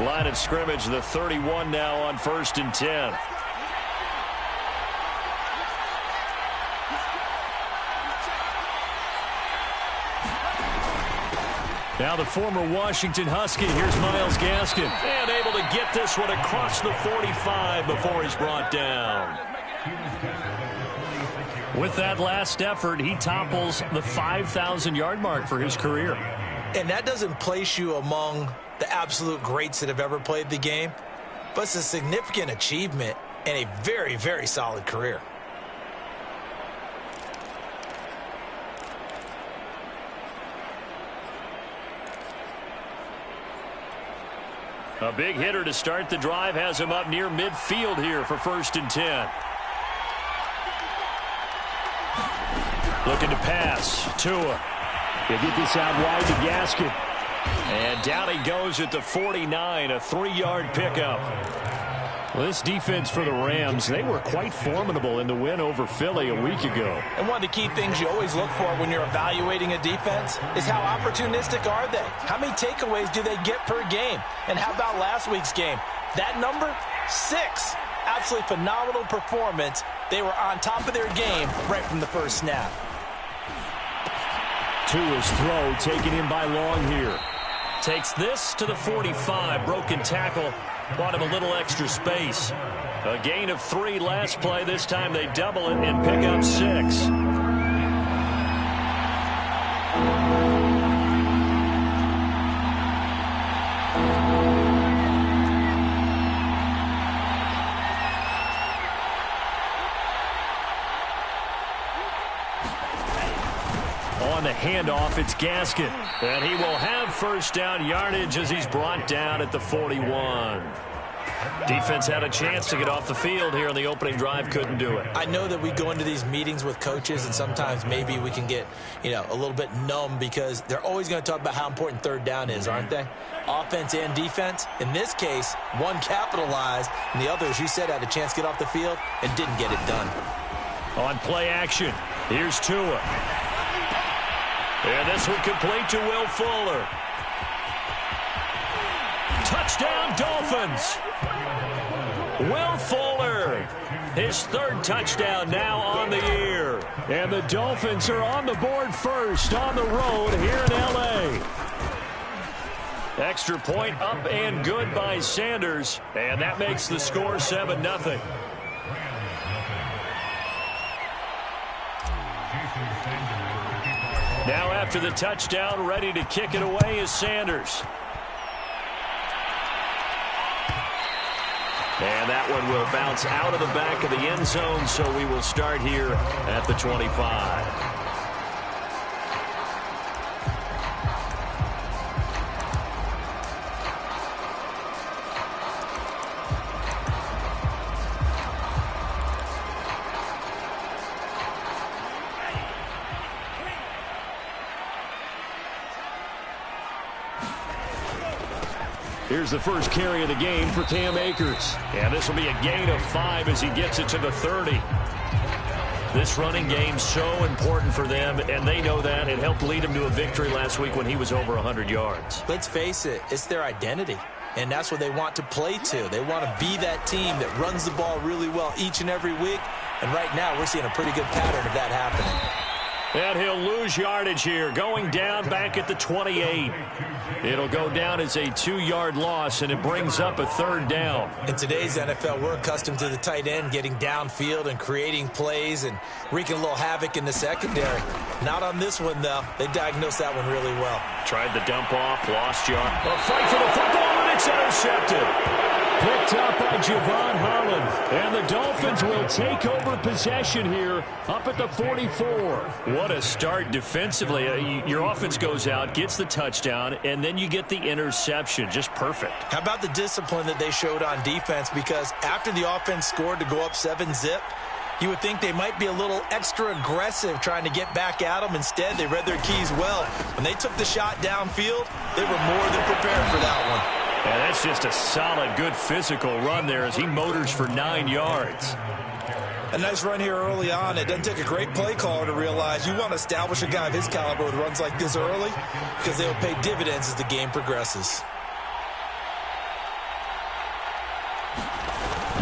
Line of scrimmage, the 31 now on 1st and 10. Now the former Washington Husky. Here's Myles Gaskin. And able to get this one across the 45 before he's brought down. With that last effort, he topples the 5,000-yard mark for his career. And that doesn't place you among the absolute greats that have ever played the game, but it's a significant achievement and a very, very solid career. A big hitter to start the drive has him up near midfield here for 1st and 10. Looking to pass. Tua. He'll get this out wide to Gaskin. And down he goes at the 49, a 3-yard pickup. Well, this defense for the Rams, they were quite formidable in the win over Philly a week ago. And one of the key things you always look for when you're evaluating a defense is how opportunistic are they? How many takeaways do they get per game? And how about last week's game? That number, 6. Absolutely phenomenal performance. They were on top of their game right from the first snap. Tua's throw taken in by Long here. Takes this to the 45. Broken tackle. Bought him a little extra space. A gain of 3 last play. This time they double it and pick up 6. On the handoff, it's Gaskin. And he will have 1st down yardage as he's brought down at the 41. Defense had a chance to get off the field here in the opening drive, couldn't do it. I know that we go into these meetings with coaches, and sometimes maybe we can get, a little bit numb because they're always going to talk about how important 3rd down is, aren't they? Offense and defense. In this case, one capitalized, and the other, as you said, had a chance to get off the field and didn't get it done. On play action, here's Tua. And this one complete to Will Fuller. Touchdown, Dolphins. Will Fuller, his 3rd touchdown now on the year. And the Dolphins are on the board first on the road here in L.A. Extra point up and good by Sanders. And that makes the score 7-0. Now after the touchdown, ready to kick it away is Sanders. And that one will bounce out of the back of the end zone, so we will start here at the 25. Here's the first carry of the game for Cam Akers. And this will be a gain of 5 as he gets it to the 30. This running game so important for them, and they know that. It helped lead him to a victory last week when he was over 100 yards. Let's face it, it's their identity, and that's what they want to play to. They want to be that team that runs the ball really well each and every week, and right now we're seeing a pretty good pattern of that happening. And he'll lose yardage here, going down back at the 28. It'll go down as a 2-yard loss, and it brings up a 3rd down. In today's NFL, we're accustomed to the tight end getting downfield and creating plays and wreaking a little havoc in the secondary. Not on this one, though. They diagnosed that one really well. Tried the dump off, lost yard. A fight for the football, and it's intercepted. Picked up by Javon Holland. And the Dolphins will take over possession here up at the 44. What a start defensively. Your offense goes out, gets the touchdown, and then you get the interception. Just perfect. How about the discipline that they showed on defense? Because after the offense scored to go up 7-zip, you would think they might be a little extra aggressive trying to get back at them. Instead, they read their keys well. When they took the shot downfield, they were more than prepared for that one. And that's just a solid, good physical run there as he motors for 9 yards. A nice run here early on. It doesn't take a great play caller to realize you want to establish a guy of his caliber with runs like this early because they will pay dividends as the game progresses.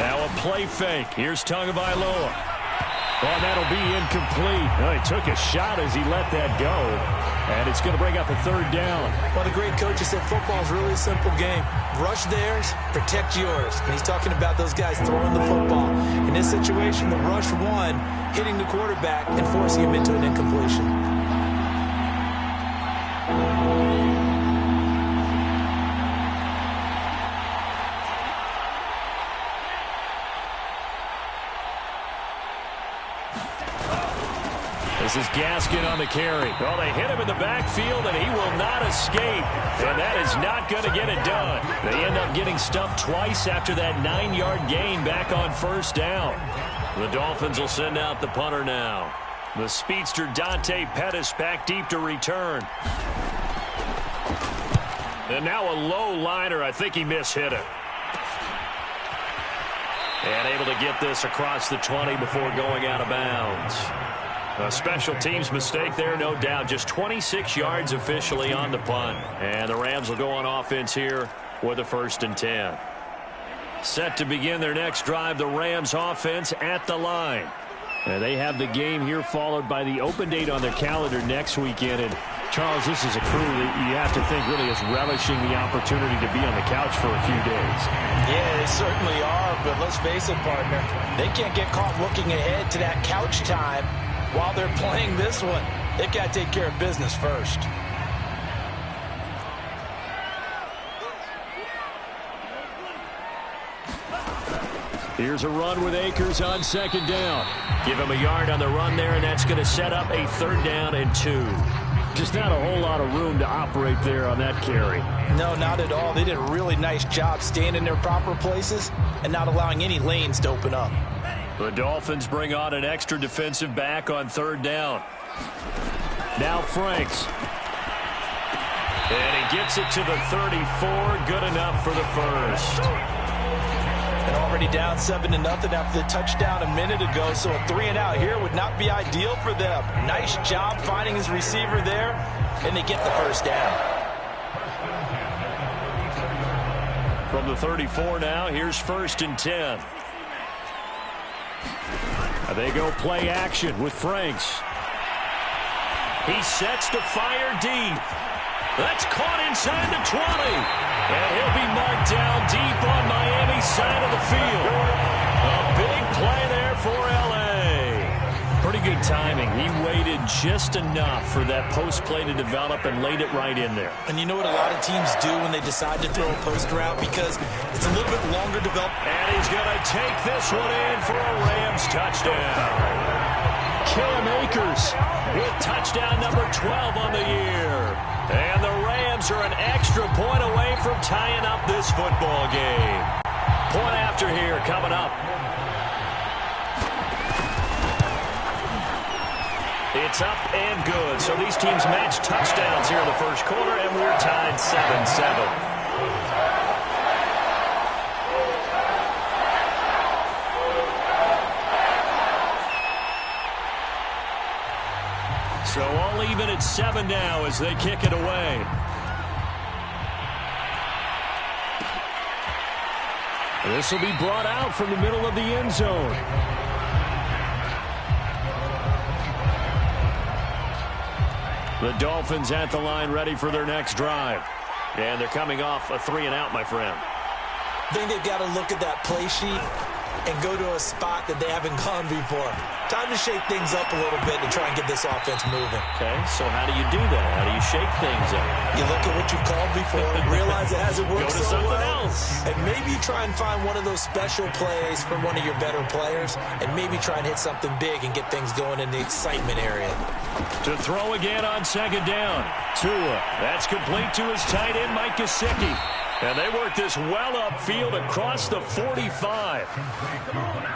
Now a play fake. Here's Tagovailoa. Oh, that'll be incomplete. Oh, he took a shot as he let that go. And it's going to bring up a third down. Well, the great coach has said football is really a simple game. Rush theirs, protect yours. And he's talking about those guys throwing the football. In this situation, the rush one, hitting the quarterback and forcing him into an incompletion. This is Gaskin on the carry. Well, they hit him in the backfield, and he will not escape. And that is not going to get it done. They end up getting stumped twice after that 9-yard gain back on first down. The Dolphins will send out the punter now. The speedster Dante Pettis back deep to return. And now a low liner. I think he mishit it. And able to get this across the 20 before going out of bounds. A special teams mistake there, no doubt. Just 26 yards officially on the punt. And the Rams will go on offense here with a 1st and 10. Set to begin their next drive, the Rams offense at the line. And they have the game here followed by the open date on their calendar next weekend. And Charles, this is a crew that you have to think really is relishing the opportunity to be on the couch for a few days. Yeah, they certainly are, but let's face it, partner. They can't get caught looking ahead to that couch time while they're playing this one. They've got to take care of business first. Here's a run with Akers on 2nd down. Give him a yard on the run there, and that's going to set up a 3rd down and 2. Just not a whole lot of room to operate there on that carry. No, not at all. They did a really nice job staying in their proper places and not allowing any lanes to open up. The Dolphins bring on an extra defensive back on 3rd down. Now Franks. And he gets it to the 34. Good enough for the first. And already down 7-0 after the touchdown a minute ago. So a 3-and-out here would not be ideal for them. Nice job finding his receiver there. And they get the first down. From the 34 now, here's 1st and 10. They go play action with Franks. He sets to fire deep. That's caught inside the 20. And he'll be marked down deep on Miami's side of the field. A big play there for L.A. Pretty good timing. He waited just enough for that post play to develop and laid it right in there. And you know what a lot of teams do when they decide to throw a post route? Because it's a little bit longer developed. And he's going to take this one in for a Rams touchdown. Cam Akers with touchdown number 12 on the year. And the Rams are an extra point away from tying up this football game. Point after here coming up. It's up and good. So these teams match touchdowns here in the first quarter, and we're tied 7-7. So all even at 7 now as they kick it away. This will be brought out from the middle of the end zone. The Dolphins at the line ready for their next drive. And they're coming off a 3-and-out, my friend. I think they've got to look at that play sheet and go to a spot that they haven't gone before. Time to shake things up a little bit to try and get this offense moving. Okay, so how do you do that? How do you shake things up? You look at what you called before and realize it hasn't worked so well. Go to something else. And maybe try and find one of those special plays for one of your better players, and maybe try and hit something big and get things going in the excitement area. To throw again on 2nd down. Tua. That's complete to his tight end, Mike Gesicki. And they work this well upfield across the 45.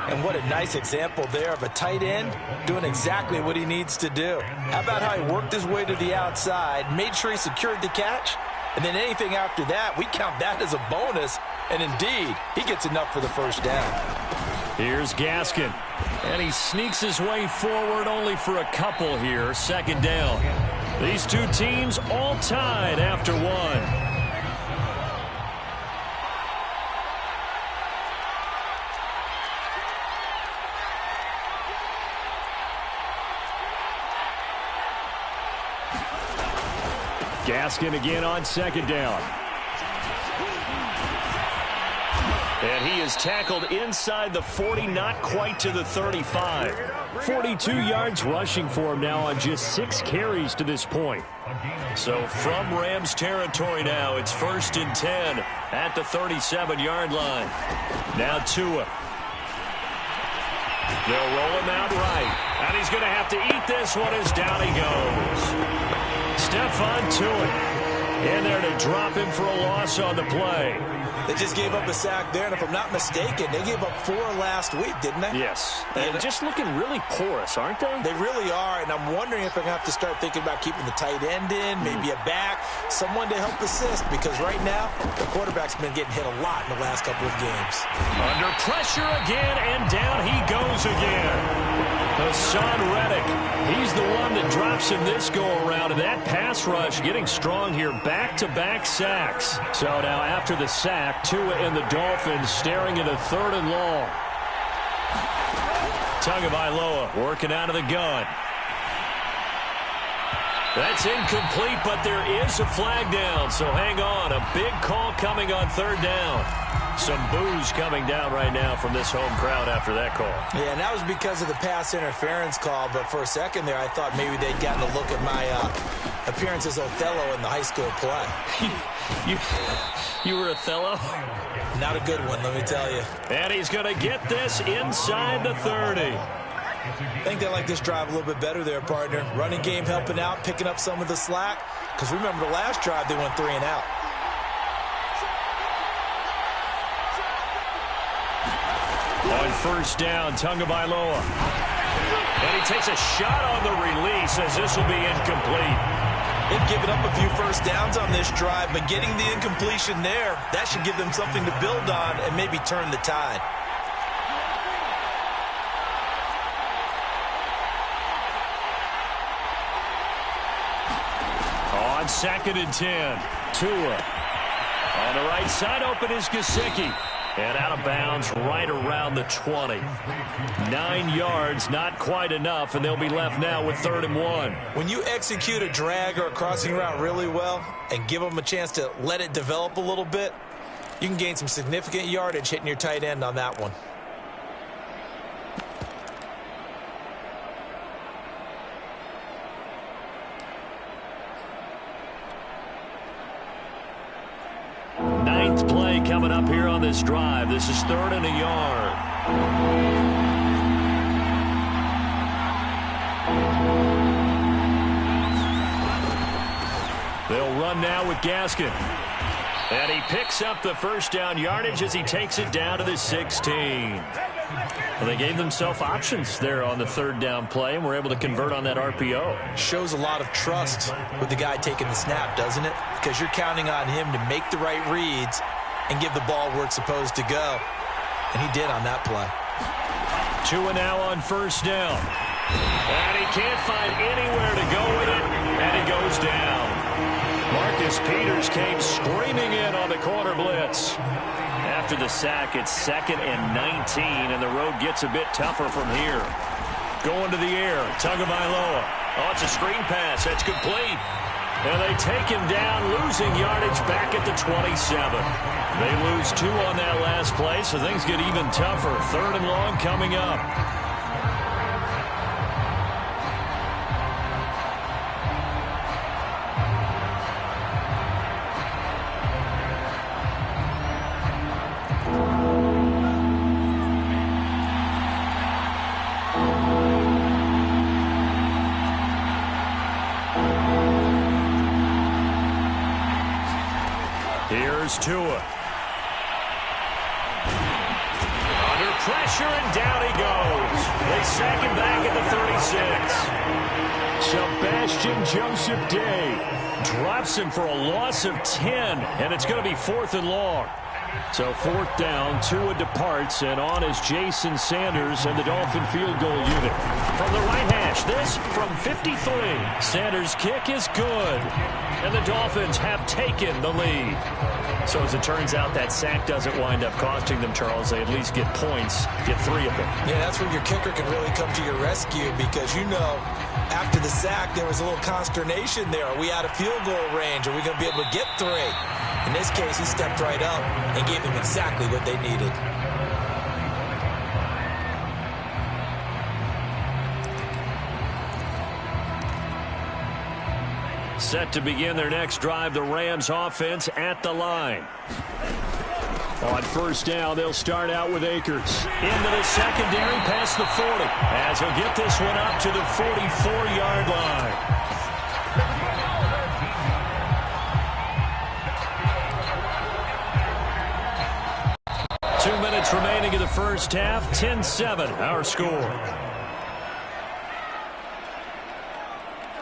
And what a nice example there of a tight end doing exactly what he needs to do. How about how he worked his way to the outside, made sure he secured the catch, and then anything after that, we count that as a bonus. And indeed, he gets enough for the first down. Here's Gaskin. And he sneaks his way forward only for a couple here. 2nd down. These two teams all tied after one. Gaskin again on second down. And he is tackled inside the 40, not quite to the 35. 42 yards rushing for him now on just 6 carries to this point. So from Rams territory now, it's 1st and 10 at the 37-yard line. Now Tua. They'll roll him out right. And he's going to have to eat this one as down he goes. Stephon Tua in there to drop him for a loss on the play. They just gave up a sack there, and if I'm not mistaken, they gave up 4 last week, didn't they? Yes. And just looking really porous, aren't they? They really are, and I'm wondering if they're going to have to start thinking about keeping the tight end in, maybe a back, someone to help assist, because right now, the quarterback's been getting hit a lot in the last couple of games. Under pressure again, and down he goes again. Hassan Reddick, he's the one that drops him this go-around, and that pass rush getting strong here, back-to-back sacks. So now after the sack, Tua and the Dolphins staring at a 3rd and long. Tagovailoa working out of the gun. That's incomplete, but there is a flag down, so hang on. A big call coming on 3rd down. Some boos coming down right now from this home crowd after that call. Yeah, and that was because of the pass interference call, but for a second there I thought maybe they'd gotten a look at my appearance as Othello in the high school play. You were Othello? Not a good one, let me tell you. And he's going to get this inside the 30. I think they like this drive a little bit better there, partner. Running game helping out, picking up some of the slack. Because remember the last drive, they went 3 and out. On 1st down, Tagovailoa. And he takes a shot on the release as this will be incomplete. They've given up a few first downs on this drive, but getting the incompletion there, that should give them something to build on and maybe turn the tide. On 2nd and 10, Tua. On the right side, open is Gesicki. And out of bounds right around the 20. 9 yards, not quite enough, and they'll be left now with 3rd and 1. When you execute a drag or a crossing route really well and give them a chance to let it develop a little bit, you can gain some significant yardage hitting your tight end on that one. Ninth play coming up here on this drive. This is 3rd and a yard. They'll run now with Gaskin. And he picks up the 1st down yardage as he takes it down to the 16. Well, they gave themselves options there on the 3rd down play and were able to convert on that RPO. Shows a lot of trust with the guy taking the snap, doesn't it? Because you're counting on him to make the right reads and give the ball where it's supposed to go. And he did on that play. Tua now on 1st down. And he can't find anywhere to go with it, and it goes down. Marcus Peters came screaming in on the corner blitz. After the sack, it's 2nd and 19, and the road gets a bit tougher from here. Going to the air, Tagovailoa. Oh, it's a screen pass. That's complete. And they take him down, losing yardage back at the 27. They lose 2 on that last play, so things get even tougher. 3rd and long coming up. Here's Tua. Under pressure, and down he goes. They sack him back at the 36. Sebastian Joseph Day drops him for a loss of 10, and it's going to be 4th and long. So 4th down, Tua departs, and on is Jason Sanders and the Dolphin field goal unit. From the right hash, this from 53. Sanders' kick is good. And the Dolphins have taken the lead. So as it turns out, that sack doesn't wind up costing them, Charles. They at least get points, get 3 of them. Yeah, that's where your kicker can really come to your rescue because, you know, after the sack, there was a little consternation there. Are we out of field goal range? Are we going to be able to get 3? In this case, he stepped right up and gave them exactly what they needed. Set to begin their next drive, the Rams offense at the line. On first down, they'll start out with Akers. Into the secondary, past the 40. As he'll get this one up to the 44-yard line. Two minutes remaining in the first half. 10-7, our score.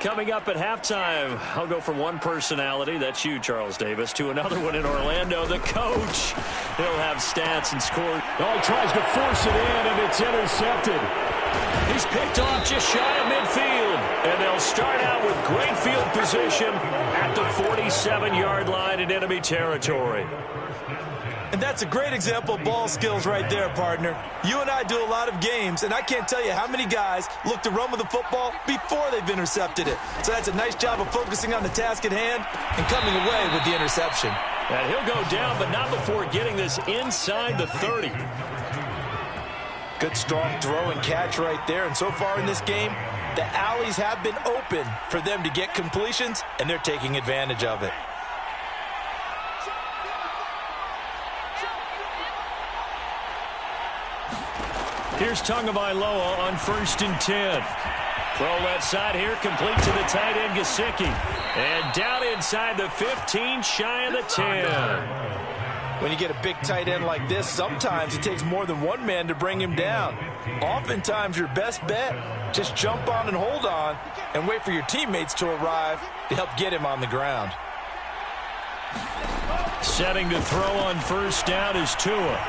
Coming up at halftime, I'll go from one personality, that's you, Charles Davis, to another one in Orlando, the coach. He'll have stats and score. Oh, he tries to force it in, and it's intercepted. He's picked off just shy of midfield. And they'll start out with great field position at the 47-yard line in enemy territory. And that's a great example of ball skills right there, partner. You and I do a lot of games, and I can't tell you how many guys look to run with the football before they've intercepted it. So that's a nice job of focusing on the task at hand and coming away with the interception. And he'll go down, but not before getting this inside the 30. Good strong throw and catch right there. And so far in this game, the alleys have been open for them to get completions, and they're taking advantage of it. Here's Tagovailoa on 1st and 10. Throw left side here, complete to the tight end, Gesicki. And down inside the 15, shy of the 10. When you get a big tight end like this, sometimes it takes more than one man to bring him down. Oftentimes, your best bet, just jump on and hold on and wait for your teammates to arrive to help get him on the ground. Setting to throw on first down is Tua.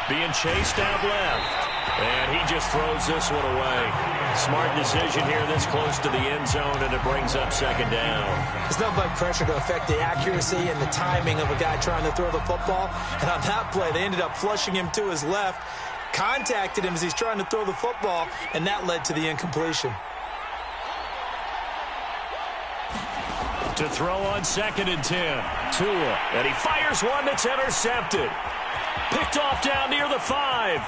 Being chased out left. And he just throws this one away. Smart decision here this close to the end zone, and it brings up second down. It's not like pressure to affect the accuracy and the timing of a guy trying to throw the football. And on that play, they ended up flushing him to his left, contacted him as he's trying to throw the football, and that led to the incompletion. To throw on 2nd and 10. Tua. And he fires one that's intercepted. Picked off down near the 5.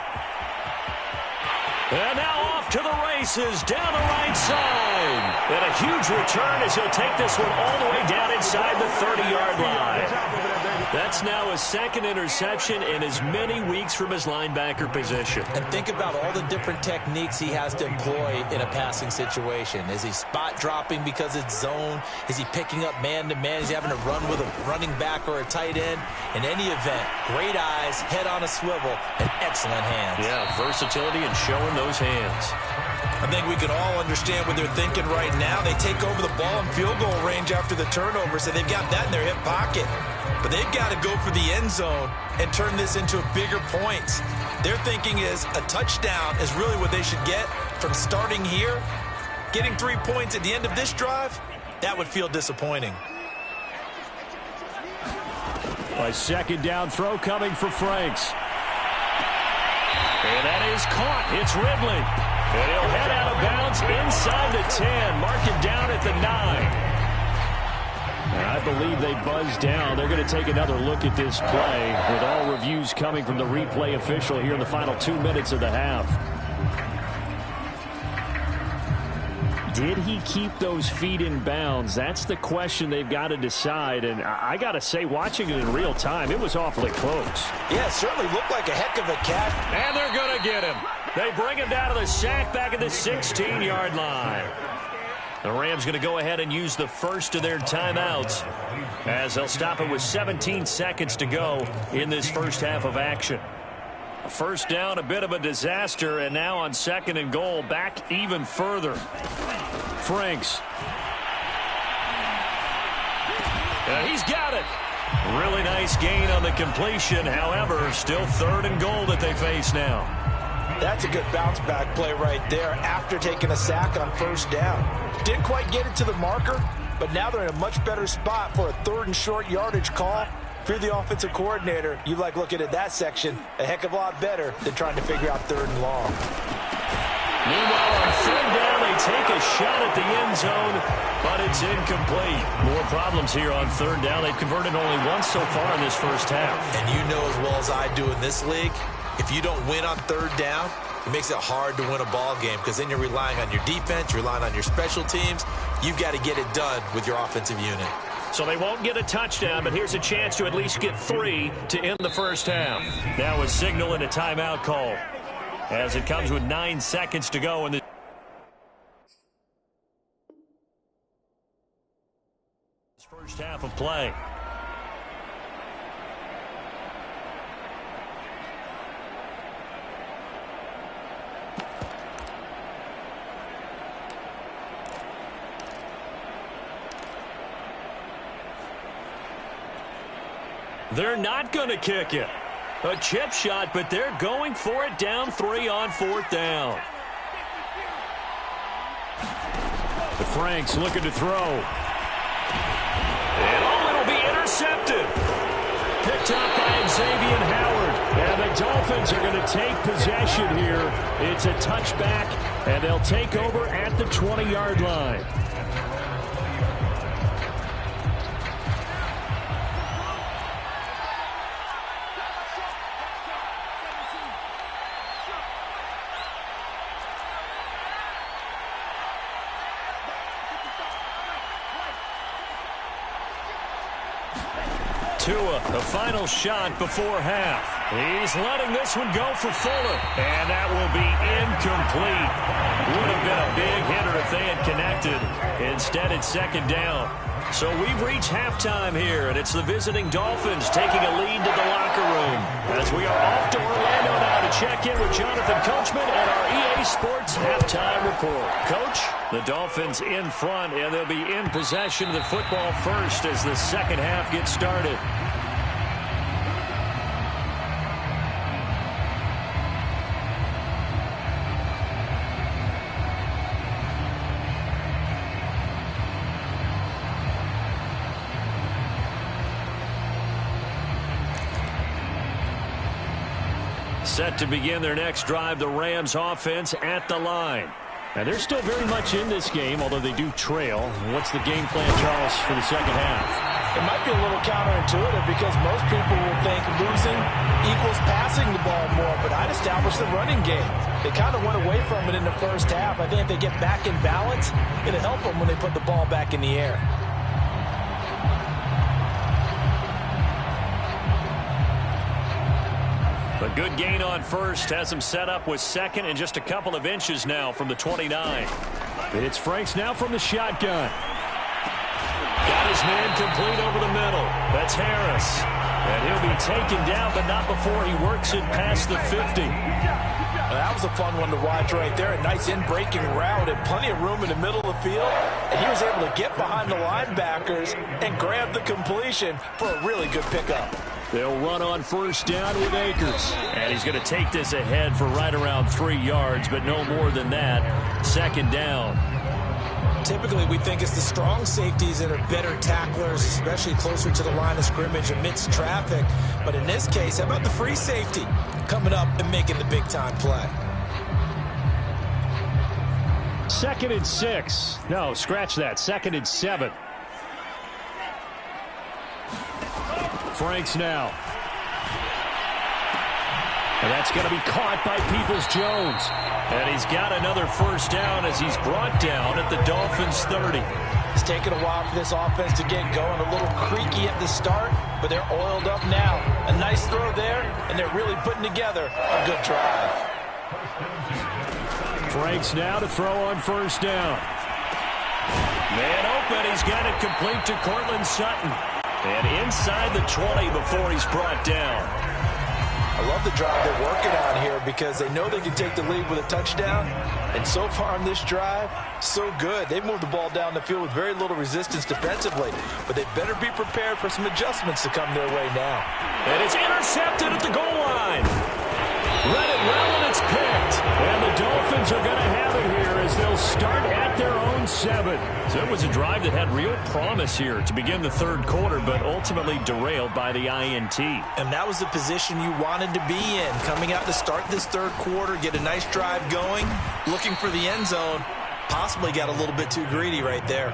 And now off to the races, down the right side. And a huge return as he'll take this one all the way down inside the 30-yard line. That's now his 2nd interception in as many weeks from his linebacker position. And think about all the different techniques he has to employ in a passing situation. Is he spot dropping because it's zone? Is he picking up man-to-man? Is he having to run with a running back or a tight end? In any event, great eyes, head on a swivel, and excellent hands. Yeah, versatility and showing those hands. I think we can all understand what they're thinking right now. They take over the ball in field goal range after the turnover, so they've got that in their hip pocket. But they've got to go for the end zone and turn this into bigger points. Their thinking is a touchdown is really what they should get from starting here. Getting 3 points at the end of this drive, that would feel disappointing. A second down throw coming for Franks. And that is caught. It's Ridley. And he'll head out of bounds inside the 10. Mark it down at the 9. And I believe they buzzed down. They're going to take another look at this play with all reviews coming from the replay official here in the final 2 minutes of the half. Did he keep those feet in bounds? That's the question they've got to decide. And I got to say, watching it in real time, it was awfully close. Yeah, it certainly looked like a heck of a catch. And they're going to get him. They bring him down to the sack back at the 16-yard line. The Rams going to go ahead and use the first of their timeouts as they'll stop it with 17 seconds to go in this first half of action. A first down, a bit of a disaster, and now on 2nd and goal, back even further. Franks. And he's got it. Really nice gain on the completion. However, still 3rd and goal that they face now. That's a good bounce back play right there after taking a sack on first down. Didn't quite get it to the marker, but now they're in a much better spot for a 3rd and short yardage call. If you're the offensive coordinator, you like looking at that section a heck of a lot better than trying to figure out 3rd and long. Meanwhile, on 3rd down, they take a shot at the end zone, but it's incomplete. More problems here on 3rd down. They've converted only once so far in this first half. And you know as well as I do in this league, if you don't win on 3rd down, it makes it hard to win a ball game because then you're relying on your defense, you're relying on your special teams. You've got to get it done with your offensive unit. So they won't get a touchdown, but here's a chance to at least get 3 to end the first half. Now a signal and a timeout call as it comes with 9 seconds to go in the first half of play. They're not going to kick it. A chip shot, but they're going for it down 3 on 4th down. The Franks looking to throw. And it'll be intercepted. Picked up by Xavier Howard. And the Dolphins are going to take possession here. It's a touchback, and they'll take over at the 20-yard line. Tua, the final shot before half. He's letting this one go for Fuller. And that will be incomplete. Would have been a big hitter if they had connected. Instead, it's 2nd down. So we've reached halftime here, and it's the visiting Dolphins taking a lead to the locker room. As we are off to Orlando now to check in with Jonathan Coachman and our EA Sports Halftime Report. Coach, the Dolphins in front, and they'll be in possession of the football first as the second half gets started. Set to begin their next drive, the Rams offense at the line. And they're still very much in this game, although they do trail. What's the game plan, Charles, for the second half? It might be a little counterintuitive because most people will think losing equals passing the ball more, but I'd establish the running game. They kind of went away from it in the first half. I think if they get back in balance, it'll help them when they put the ball back in the air. A good gain on first has him set up with 2nd and just a couple of inches now from the 29. It's Franks now from the shotgun. Got his man complete over the middle. That's Harris. And he'll be taken down, but not before he works it past the 50. That was a fun one to watch right there. A nice in-breaking route and plenty of room in the middle of the field. And he was able to get behind the linebackers and grab the completion for a really good pickup. They'll run on 1st down with Akers. And he's going to take this ahead for right around 3 yards, but no more than that. 2nd down. Typically, we think it's the strong safeties that are better tacklers, especially closer to the line of scrimmage amidst traffic. But in this case, how about the free safety coming up and making the big-time play? 2nd and 6. No, scratch that. 2nd and 7. Franks now. And that's going to be caught by Peoples-Jones. And he's got another 1st down as he's brought down at the Dolphins' 30. It's taken a while for this offense to get going. A little creaky at the start, but they're oiled up now. A nice throw there, and they're really putting together a good drive. Franks now to throw on 1st down. Man open, he's got it complete to Cortland Sutton. And inside the 20 before he's brought down. I love the drive they're working on here because they know they can take the lead with a touchdown. And so far on this drive, so good. They've moved the ball down the field with very little resistance defensively. But they better be prepared for some adjustments to come their way now. And it's intercepted at the goal line. Read it well, and it's picked. And the Dolphins are going to have it here as they'll start at their own 7. So it was a drive that had real promise here to begin the third quarter, but ultimately derailed by the INT. And that was the position you wanted to be in. Coming out to start this third quarter, get a nice drive going, looking for the end zone. Possibly got a little bit too greedy right there.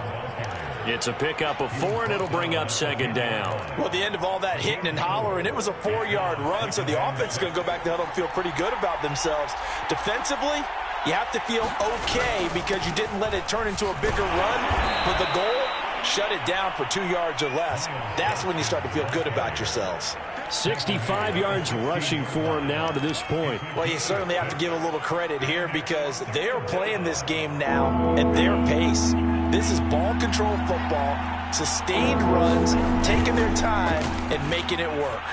It's a pickup of 4, and it'll bring up second down. Well, at the end of all that hitting and hollering, it was a 4-yard run, so the offense is going to go back to huddle and feel pretty good about themselves. Defensively, you have to feel okay because you didn't let it turn into a bigger run. But the goal, shut it down for 2 yards or less. That's when you start to feel good about yourselves. 65 yards rushing for him now to this point. Well, you certainly have to give a little credit here because they are playing this game now at their pace. This is ball control football, sustained runs, taking their time, and making it work.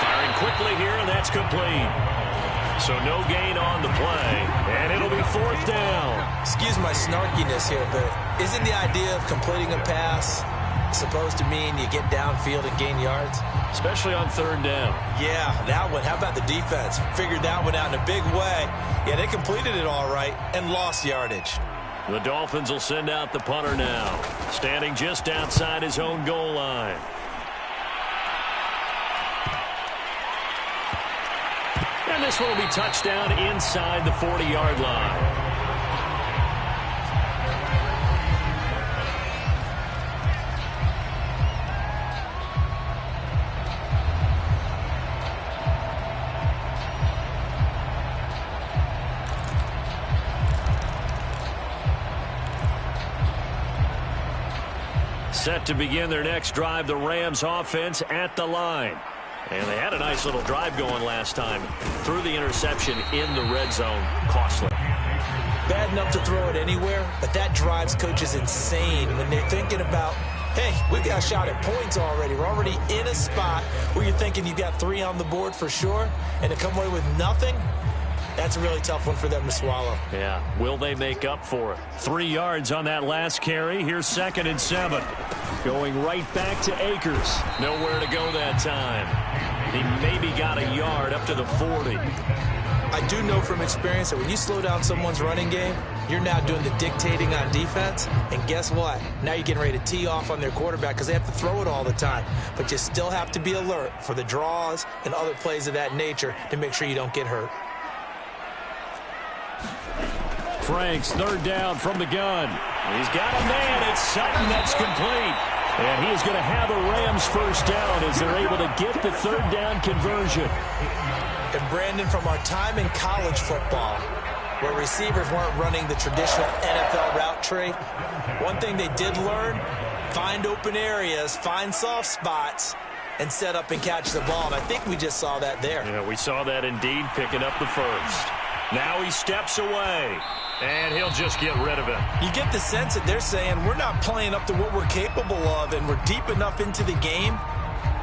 Firing quickly here, and that's complete. So no gain on the play, and it'll be fourth down. Excuse my snarkiness here, but isn't the idea of completing a pass supposed to mean you get downfield and gain yards? Especially on third down. Yeah, that one. How about the defense? Figured that one out in a big way. Yeah, they completed it all right and lost yardage. The Dolphins will send out the punter now, standing just outside his own goal line. And this one will be touchdown inside the 40-yard line. Set to begin their next drive, the Rams offense at the line. And they had a nice little drive going last time. Threw the interception in the red zone. Costly. Bad enough to throw it anywhere, but that drives coaches insane when they're thinking about, hey, we got a shot at points already. We're already in a spot where you're thinking you've got 3 on the board for sure, and to come away with nothing, that's a really tough one for them to swallow. Yeah, will they make up for it? 3 yards on that last carry. Here's 2nd and 7. Going right back to Akers. Nowhere to go that time. He maybe got a yard up to the 40. I do know from experience that when you slow down someone's running game, you're now doing the dictating on defense. And guess what? Now you're getting ready to tee off on their quarterback because they have to throw it all the time. But you still have to be alert for the draws and other plays of that nature to make sure you don't get hurt. Franks, 3rd down from the gun. He's got a man. It's Sutton. That's complete. And he is going to have a Rams first down as they're able to get the 3rd down conversion. And Brandon, from our time in college football, where receivers weren't running the traditional NFL route tree, one thing they did learn, find open areas, find soft spots, and set up and catch the ball. And I think we just saw that there. Yeah, we saw that indeed, picking up the first. Now he steps away, and he'll just get rid of it. You get the sense that they're saying we're not playing up to what we're capable of, and we're deep enough into the game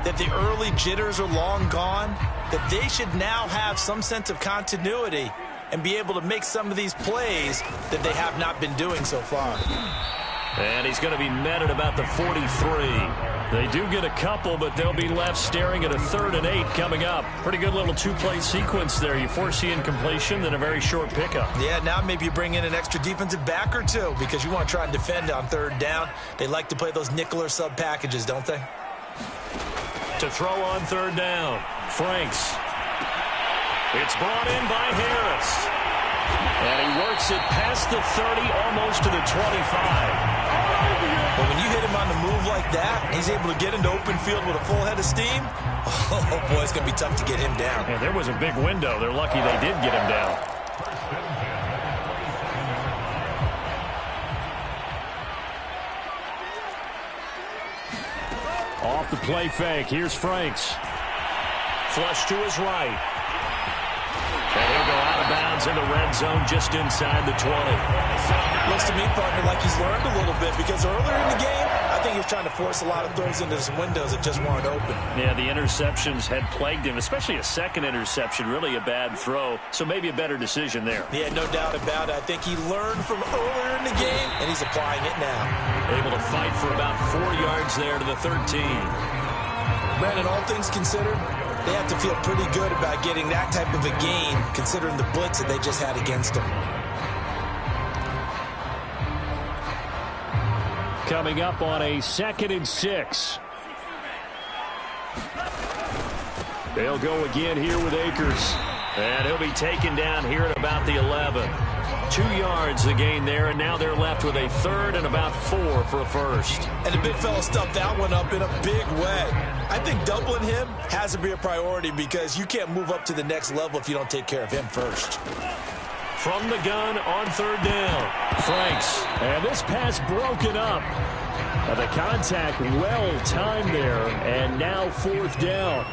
that the early jitters are long gone, that they should now have some sense of continuity and be able to make some of these plays that they have not been doing so far. And he's going to be met at about the 43. They do get a couple, but they'll be left staring at a 3rd and 8 coming up. Pretty good little 2-play sequence there. You force the incompletion, then a very short pickup. Yeah, now maybe you bring in an extra defensive back or two because you want to try and defend on 3rd down. They like to play those nickel or sub packages, don't they? To throw on 3rd down, Franks. It's brought in by Harris. And he works it past the 30, almost to the 25. But when you hit him on the move like that, and he's able to get into open field with a full head of steam, oh boy, it's going to be tough to get him down. Yeah, there was a big window. They're lucky they did get him down. Off the play fake. Here's Franks. Flush to his right. And he'll go out of bounds in the red zone just inside the 20. Looks to me, partner, like he's learned a little bit because earlier in the game, I think he was trying to force a lot of throws into some windows that just weren't open. Yeah, the interceptions had plagued him, especially a second interception, really a bad throw. So maybe a better decision there. Yeah, no doubt about it. I think he learned from earlier in the game, and he's applying it now. Able to fight for about 4 yards there to the 13. Brandon, all things considered, They have to feel pretty good about getting that type of a gain, considering the blitz that they just had against them. Coming up on a 2nd and 6. They'll go again here with Akers. And he'll be taken down here at about the 11. 2 yards the gain there, and now they're left with a 3rd and about 4 for a first. And the big fella stuffed that one up in a big way. I think doubling him has to be a priority because you can't move up to the next level if you don't take care of him first. From the gun on 3rd down, Franks. And this pass broken up. The contact well timed there, and now 4th down.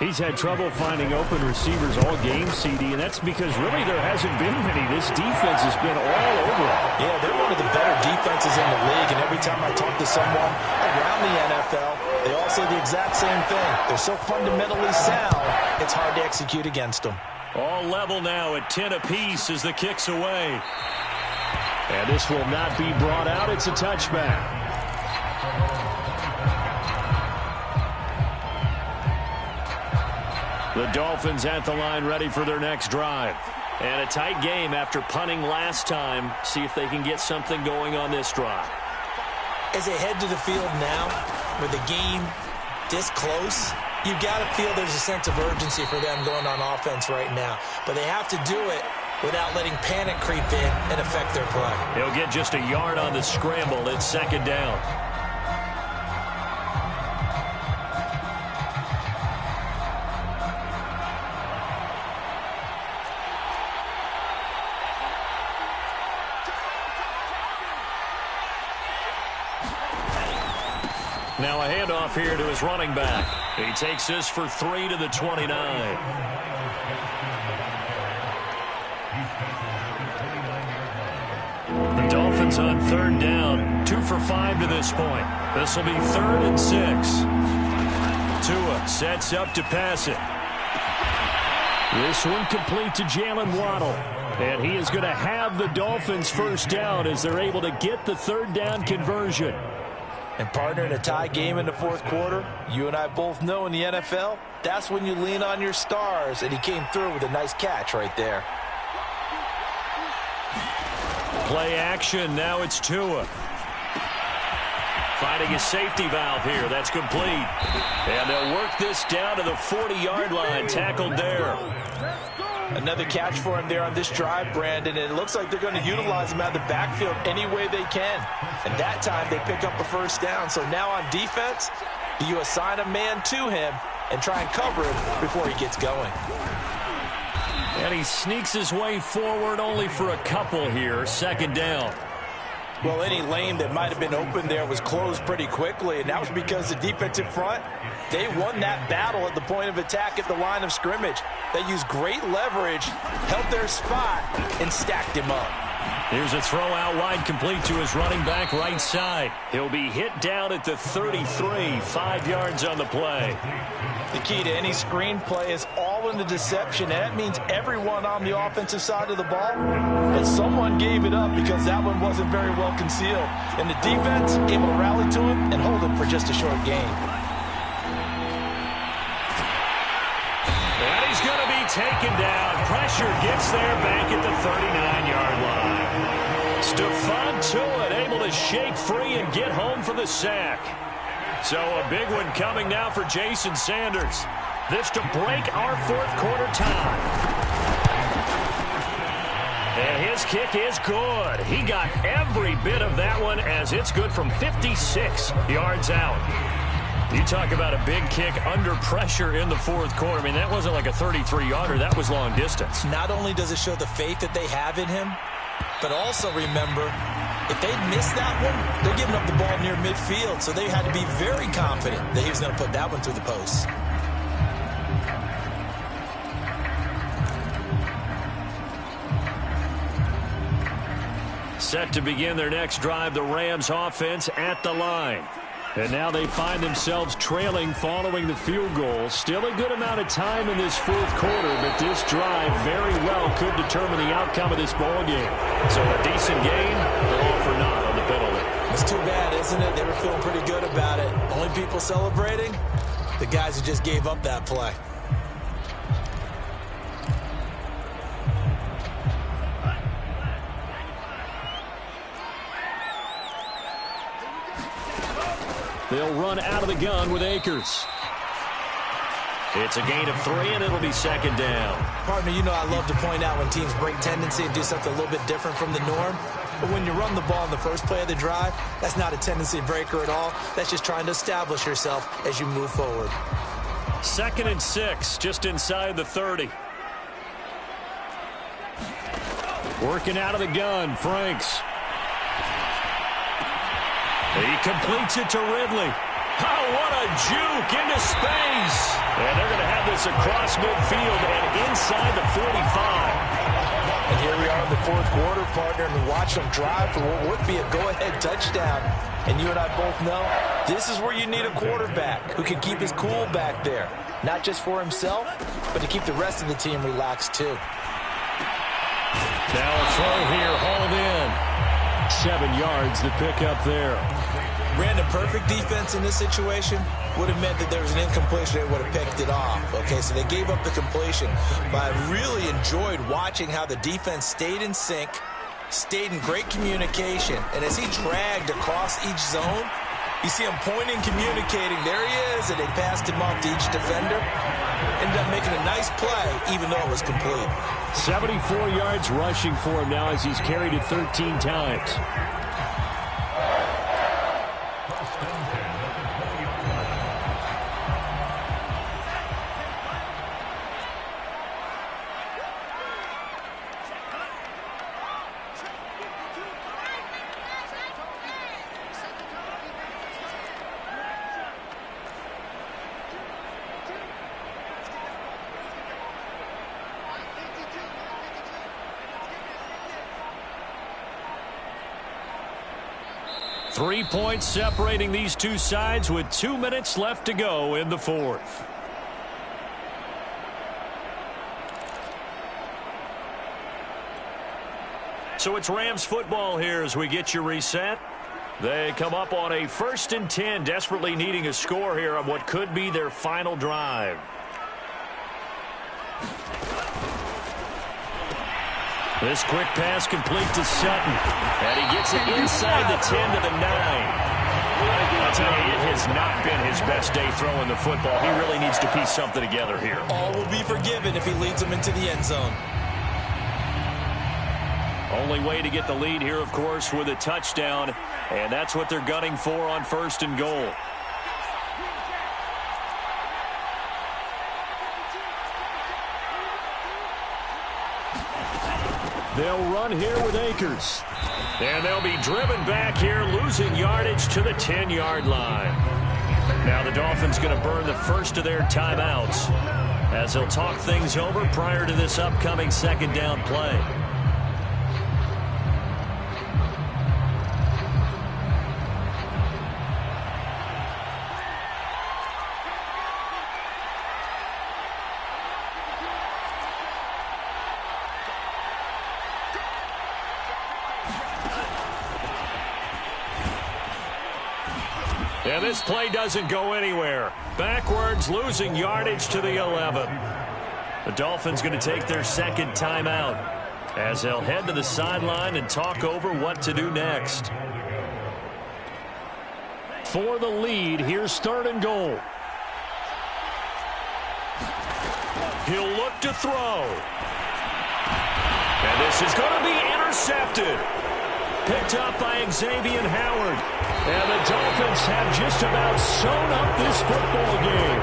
He's had trouble finding open receivers all game, CD, and that's because really there hasn't been many. This defense has been all over him. Yeah, they're one of the better defenses in the league, and every time I talk to someone around the NFL, they all say the exact same thing. They're so fundamentally sound, it's hard to execute against them. All level now at 10 apiece as the kick's away. And this will not be brought out. It's a touchback. The Dolphins at the line ready for their next drive. And a tight game after punting last time. See if they can get something going on this drive. As they head to the field now, with the game this close, you've got to feel there's a sense of urgency for them going on offense right now. But they have to do it without letting panic creep in and affect their play. He'll get just a yard on the scramble. It's 2nd down. Now a handoff here to his running back. He takes this for 3 to the 29. The Dolphins on 3rd down. 2 for 5 to this point. This will be 3rd and 6. Tua sets up to pass it. This one complete to Jalen Waddle. And he is going to have the Dolphins first down as they're able to get the 3rd down conversion. And partner, in a tie game in the 4th quarter, you and I both know in the NFL, that's when you lean on your stars, and he came through with a nice catch right there. Play action, now it's Tua. Finding a safety valve here, that's complete. And they'll work this down to the 40-yard line, tackled there. Another catch for him there on this drive, Brandon, and it looks like they're going to utilize him out of the backfield any way they can. And that time they pick up a first down. So now on defense, you assign a man to him and try and cover him before he gets going. And he sneaks his way forward only for a couple here, 2nd down. Well, any lane that might have been open there was closed pretty quickly, and that was because the defensive front, they won that battle at the point of attack at the line of scrimmage. They used great leverage, held their spot, and stacked him up. Here's a throw out wide, complete to his running back right side. He'll be hit down at the 33, 5 yards on the play. The key to any screen play is all in the deception, and that means everyone on the offensive side of the ball. But someone gave it up because that one wasn't very well concealed. And the defense able to rally to him and hold him for just a short gain. And he's going to be taken down. Pressure gets there back at the 39-yard line. Stephon Tuitt able to shake free and get home for the sack. So a big one coming now for Jason Sanders. This to break our 4th quarter tie. And his kick is good. He got every bit of that one as it's good from 56 yards out. You talk about a big kick under pressure in the 4th quarter. I mean, that wasn't like a 33-yarder. That was long distance. Not only does it show the faith that they have in him, but also remember, if they miss that one, they're giving up the ball near midfield. So they had to be very confident that he was going to put that one through the post. Set to begin their next drive, the Rams offense at the line. And now they find themselves trailing following the field goal. Still a good amount of time in this 4th quarter, but this drive very well could determine the outcome of this ball game. So a decent gain, but all for naught on the penalty. It's too bad, isn't it? They were feeling pretty good about it. Only people celebrating, the guys who just gave up that play. They'll run out of the gun with Akers. It's a gain of 3, and it'll be second down. Partner, you know I love to point out when teams break tendency and do something a little bit different from the norm. But when you run the ball in the first play of the drive, that's not a tendency breaker at all. That's just trying to establish yourself as you move forward. 2nd and 6, just inside the 30. Working out of the gun, Franks. He completes it to Ridley. Oh, what a juke into space. And they're going to have this across midfield and inside the 45. And here we are in the fourth quarter, partner, and watch them drive for what would be a go-ahead touchdown. And you and I both know this is where you need a quarterback who can keep his cool back there. Not just for himself, but to keep the rest of the team relaxed too. Now a throw here, hauled in. 7 yards, the pickup there. Ran a perfect defense in this situation. Would have meant that there was an incompletion. They would have picked it off. Okay, so they gave up the completion. But I really enjoyed watching how the defense stayed in sync, stayed in great communication. And as he dragged across each zone, you see him pointing, communicating. There he is, and they passed him off to each defender. Ended up making a nice play, even though it was complete. 74 yards rushing for him now as he's carried it 13 times. Three points separating these two sides with 2 minutes left to go in the fourth. So it's Rams football here as we get you reset. They come up on a 1st and 10, desperately needing a score here on what could be their final drive. This quick pass complete to Sutton. And he gets it inside the 10 to the 9. I'll tell you, it has not been his best day throwing the football. He really needs to piece something together here. All will be forgiven if he leads them into the end zone. Only way to get the lead here, of course, with a touchdown. And that's what they're gunning for on 1st and goal. They'll run here with Akers. And they'll be driven back here, losing yardage to the 10-yard line. Now the Dolphins going to burn the first of their timeouts as they'll talk things over prior to this upcoming 2nd down play. And this play doesn't go anywhere. Backwards, losing yardage to the 11. The Dolphins going to take their 2nd timeout as they'll head to the sideline and talk over what to do next. For the lead, here's 3rd and goal. He'll look to throw. And this is going to be intercepted. Picked up by Xavier Howard. And the Dolphins have just about sewn up this football game.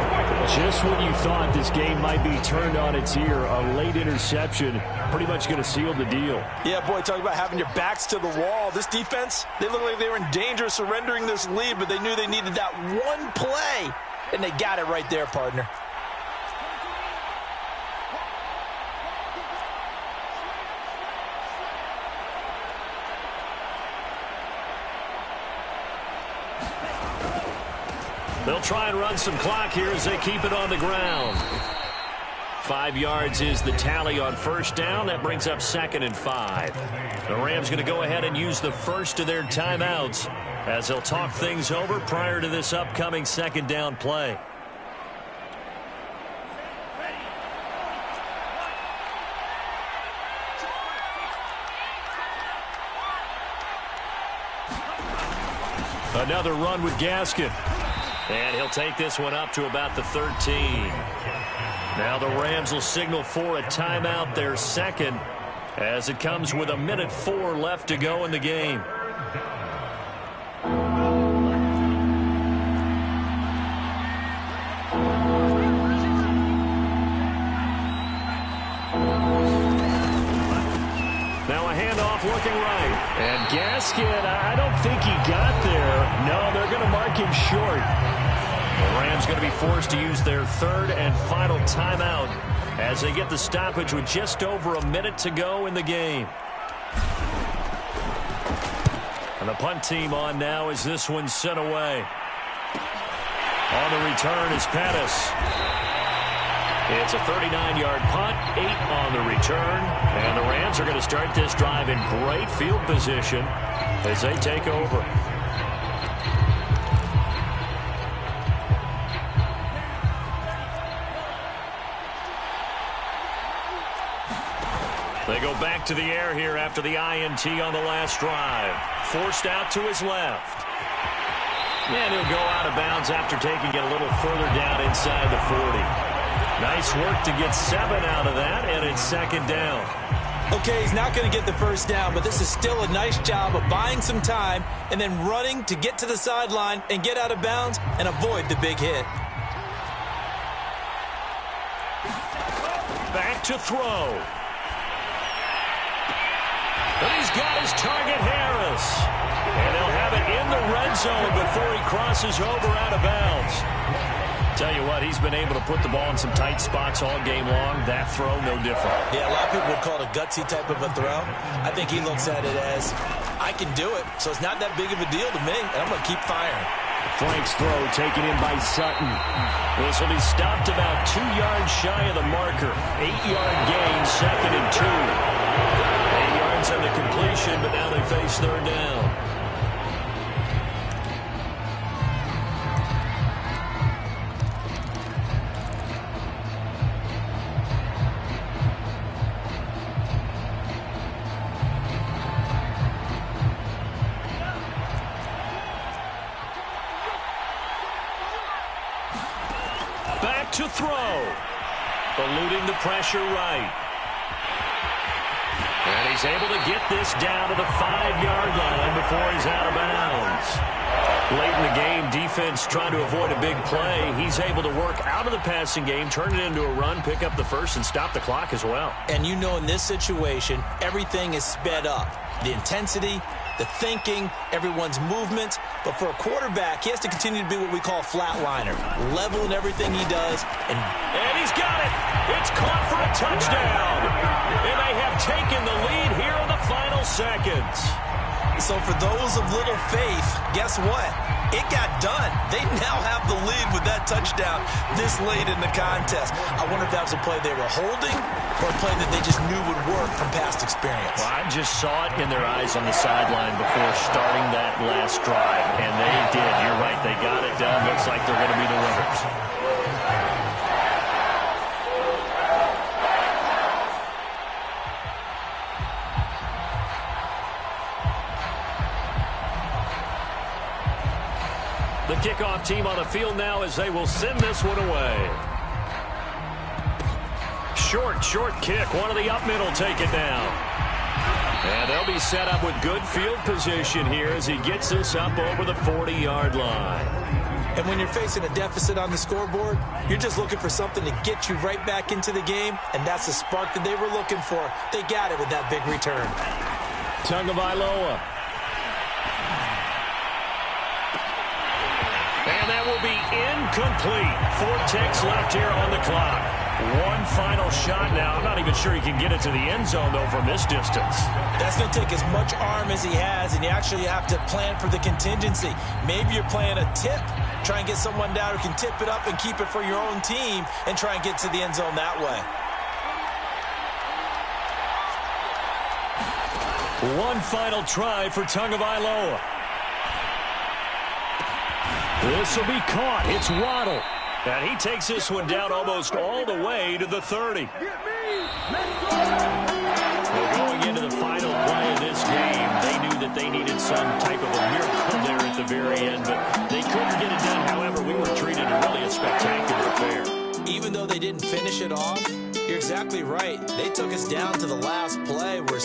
Just when you thought this game might be turned on its ear, a late interception pretty much going to seal the deal. Yeah, boy, talk about having your backs to the wall. This defense, they look like they were in danger of surrendering this lead, but they knew they needed that one play, and they got it right there, partner. They'll try and run some clock here as they keep it on the ground. 5 yards is the tally on 1st down. That brings up 2nd and 5. The Rams going to go ahead and use the first of their timeouts as they'll talk things over prior to this upcoming 2nd down play. Another run with Gaskin. And he'll take this one up to about the 13. Now the Rams will signal for a timeout, their second, as it comes with 1:04 left to go in the game. Now a handoff looking right. And Gaskin, I don't think he got there. No, they're going to mark him short. The Rams going to be forced to use their third and final timeout as they get the stoppage with just over a minute to go in the game. And the punt team on now as this one's sent away. On the return is Pettis. It's a 39-yard punt, 8 on the return. And the Rams are going to start this drive in great field position as they take over. They go back to the air here after the INT on the last drive. Forced out to his left. And he'll go out of bounds after taking it a little further down inside the 40. Nice work to get 7 out of that, and it's second down. Okay, he's not going to get the first down, but this is still a nice job of buying some time and then running to get to the sideline and get out of bounds and avoid the big hit. Back to throw. And he's got his target, Harris. And they'll have it in the red zone before he crosses over out of bounds. Tell you what, he's been able to put the ball in some tight spots all game long. That throw, no different. Yeah, a lot of people would call it a gutsy type of a throw. I think he looks at it as, I can do it, so it's not that big of a deal to me, and I'm going to keep firing. Frank's throw taken in by Sutton. This will be stopped about 2 yards shy of the marker. 8-yard gain, second and 2. 8 yards on the completion, but now they face third down. Back to throw. Eluding the pressure right. And he's able to get this down to the 5-yard line before he's out of bounds. Late in the game, defense trying to avoid a big play. He's able to work out of the passing game, turn it into a run, pick up the first, and stop the clock as well. And you know in this situation, everything is sped up. The intensity, the thinking, everyone's movement. But for a quarterback, he has to continue to be what we call a flatliner. Level in everything he does. And he's got it. It's caught for a touchdown. And they have taken the lead here in the final seconds. So for those of little faith, guess what? It got done. They now have the lead with that touchdown this late in the contest. I wonder if that was a play they were holding or a play that they just knew would work from past experience. Well, I just saw it in their eyes on the sideline before starting that last drive, and they did. You're right. They got it done. Looks like they're going to be the winners. The kickoff team on the field now as they will send this one away. Short kick. One of the up middle take it down. And they'll be set up with good field position here as he gets this up over the 40-yard line. And when you're facing a deficit on the scoreboard, you're just looking for something to get you right back into the game, and that's the spark that they were looking for. They got it with that big return. Tagovailoa. And that will be incomplete. 4 ticks left here on the clock. One final shot now. I'm not even sure he can get it to the end zone, though, from this distance. That's going to take as much arm as he has, and you actually have to plan for the contingency. Maybe you're playing a tip. Try and get someone down who can tip it up and keep it for your own team and try and get to the end zone that way. One final try for Tagovailoa. This will be caught. It's Waddle. And he takes this one down almost all the way to the 30. Well, going into the final play of this game, they knew that they needed some type of a miracle there at the very end, but they couldn't get it done. However, we were treated really a spectacular affair. Even though they didn't finish it off, you're exactly right. They took us down to the last play where